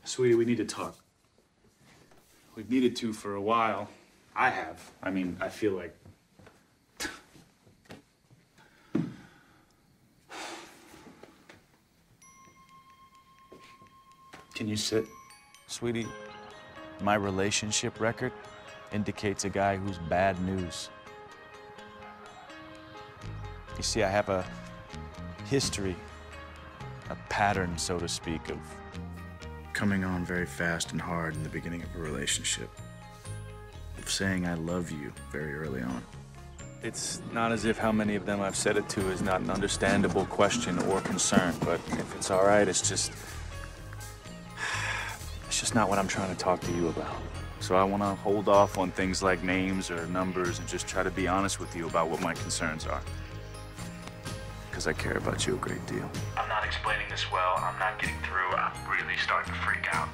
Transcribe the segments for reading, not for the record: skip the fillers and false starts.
Sweetie, we need to talk. We've needed to for a while. I have. I mean, I feel like... Can you sit? Sweetie, my relationship record indicates a guy who's bad news. You see, I have a history, a pattern, so to speak, of coming on very fast and hard in the beginning of a relationship, of saying I love you very early on. It's not as if how many of them I've said it to is not an understandable question or concern, but if it's all right, it's just not what I'm trying to talk to you about. So I want to hold off on things like names or numbers and just try to be honest with you about what my concerns are. Because I care about you a great deal. I'm not explaining this well. I'm not getting through. I'm really starting to freak out.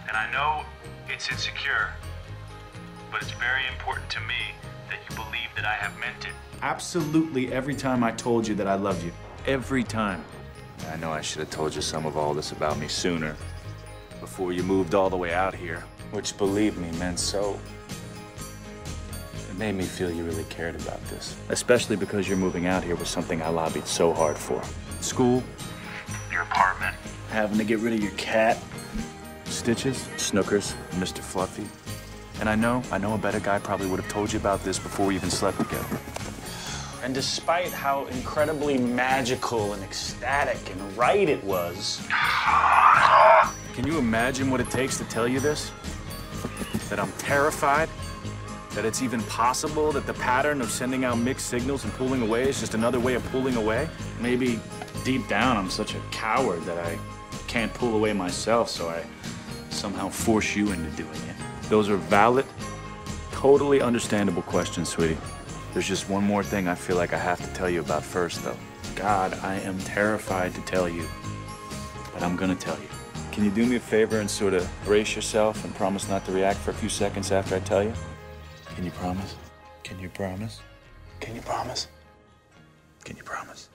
And I know it's insecure, but it's very important to me that you believe that I have meant it. Absolutely every time I told you that I loved you. Every time. I know I should have told you some of all this about me sooner, before you moved all the way out here, which, believe me, meant so. It made me feel you really cared about this, especially because you're moving out here was something I lobbied so hard for. School, Your apartment. having to get rid of your cat, Stitches, Snookers, Mr. Fluffy. And I know a better guy probably would have told you about this before we even slept together. And despite how incredibly magical and ecstatic and right it was... Can you imagine what it takes to tell you this? That I'm terrified? That it's even possible that the pattern of sending out mixed signals and pulling away is just another way of pulling away? Maybe deep down I'm such a coward that I can't pull away myself, so I somehow force you into doing it. Those are valid, totally understandable questions, sweetie. There's just one more thing I feel like I have to tell you about first, though. God, I am terrified to tell you, but I'm gonna tell you. Can you do me a favor and sort of brace yourself and promise not to react for a few seconds after I tell you? Can you promise? Can you promise? Can you promise? Can you promise?